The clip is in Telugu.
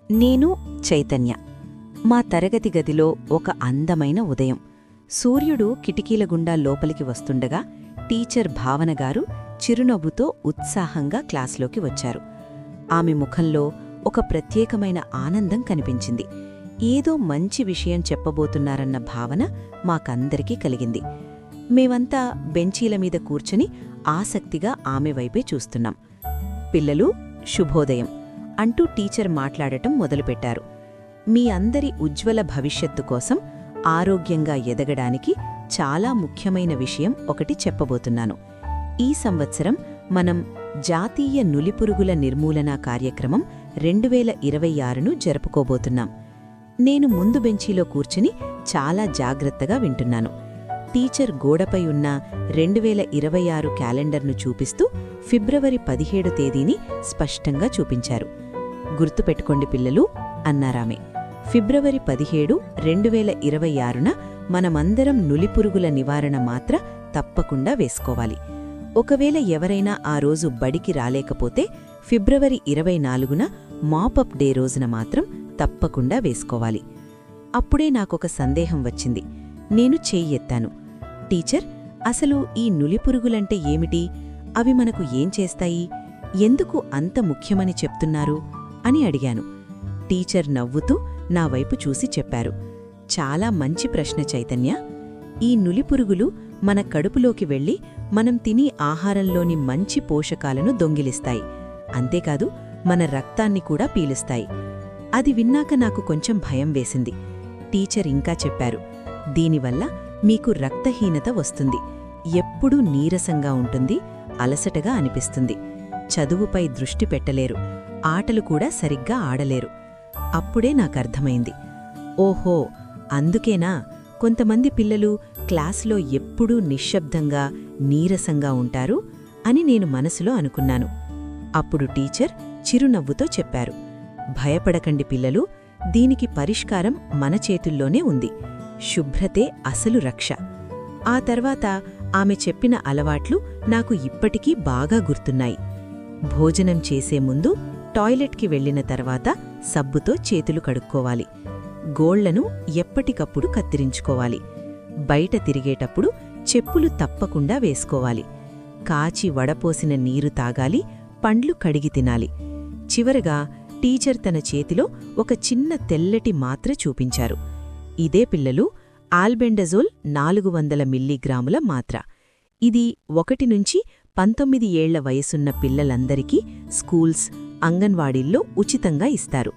నేను చైతన్య. మా తరగతి గదిలో ఒక అందమైన ఉదయం. సూర్యుడు కిటికీల గుండా లోపలికి వస్తుండగా టీచర్ భావనగారు చిరునవ్వుతో ఉత్సాహంగా క్లాస్లోకి వచ్చారు. ఆమె ముఖంలో ఒక ప్రత్యేకమైన ఆనందం కనిపించింది. ఏదో మంచి విషయం చెప్పబోతున్నారన్న భావన మాకందరికీ కలిగింది. మేమంతా బెంచీల మీద కూర్చుని ఆసక్తిగా ఆమె వైపే చూస్తున్నాం. పిల్లలు, శుభోదయం అంటూ టీచర్ మాట్లాడటం మొదలుపెట్టారు. మీ అందరి ఉజ్వల భవిష్యత్తు కోసం ఆరోగ్యంగా ఎదగడానికి చాలా ముఖ్యమైన విషయం ఒకటి చెప్పబోతున్నాను. ఈ సంవత్సరం మనం జాతీయ నులిపురుగుల నిర్మూలన కార్యక్రమం 2026ను జరుపుకోబోతున్నాం. నేను ముందు బెంచీలో కూర్చుని చాలా జాగ్రత్తగా వింటున్నాను. టీచర్ గోడపై ఉన్న 2026 క్యాలెండర్ను చూపిస్తూ ఫిబ్రవరి 17 తేదీని స్పష్టంగా చూపించారు. గుర్తుపెట్టుకోండి పిల్లలు, అన్నారామె. ఫిబ్రవరి 17, 2026న మనమందరం నులిపురుగుల నివారణ మాత్ర తప్పకుండా వేసుకోవాలి. ఒకవేళ ఎవరైనా ఆ రోజు బడికి రాలేకపోతే ఫిబ్రవరి 24న మాపప్ డే రోజున మాత్రం తప్పకుండా వేసుకోవాలి. అప్పుడే నాకొక సందేహం వచ్చింది. నేను చెయ్యెత్తాను. టీచర్, అసలు ఈ నులిపురుగులంటే ఏమిటి? అవి మనకు ఏం చేస్తాయి? ఎందుకు అంత ముఖ్యమని చెప్తున్నారు అని అడిగాను. టీచర్ నవ్వుతూ నా వైపు చూసి చెప్పారు, చాలా మంచి ప్రశ్న చైతన్య. ఈ నులిపురుగులు మన కడుపులోకి వెళ్లి మనం తిని ఆహారంలోని మంచి పోషకాలను దొంగిలిస్తాయి. అంతేకాదు, మన రక్తాన్ని కూడా పీలుస్తాయి. అది విన్నాక నాకు కొంచెం భయం వేసింది. టీచర్ ఇంకా చెప్పారు, దీనివల్ల మీకు రక్తహీనత వస్తుంది, ఎప్పుడూ నీరసంగా ఉంటుంది, అలసటగా అనిపిస్తుంది, చదువుపై దృష్టి పెట్టలేరు, ఆటలు కూడా సరిగ్గా ఆడలేరు. అప్పుడే నాకర్థమైంది, ఓహో, అందుకేనా కొంతమంది పిల్లలు క్లాసులో ఎప్పుడూ నిశ్శబ్దంగా, నీరసంగా ఉంటారు అని నేను మనసులో అనుకున్నాను. అప్పుడు టీచర్ చిరునవ్వుతో చెప్పారు, భయపడకండి పిల్లలు, దీనికి పరిష్కారం మన చేతుల్లోనే ఉంది. శుభ్రతే అసలు రక్ష. ఆ తర్వాత ఆమె చెప్పిన అలవాట్లు నాకు ఇప్పటికీ బాగా గుర్తున్నాయి. భోజనం చేసే ముందు, టాయిలెట్కి వెళ్లిన తర్వాత సబ్బుతో చేతులు కడుక్కోవాలి. గోళ్లను ఎప్పటికప్పుడు కత్తిరించుకోవాలి. బయట తిరిగేటప్పుడు చెప్పులు తప్పకుండా వేసుకోవాలి. కాచి వడపోసిన నీరు తాగాలి, పండ్లు కడిగి తినాలి. చివరగా టీచర్ తన చేతిలో ఒక చిన్న తెల్లటి మాత్ర చూపించారు. ఇదే పిల్లలు, ఆల్బెండజోల్ 400 మిల్లీగ్రాముల మాత్ర. ఇది 1 నుంచి 19 ఏళ్ల వయసున్న పిల్లలందరికీ స్కూల్స్, అంగన్వాడీల్లో ఉచితంగా ఇస్తారు.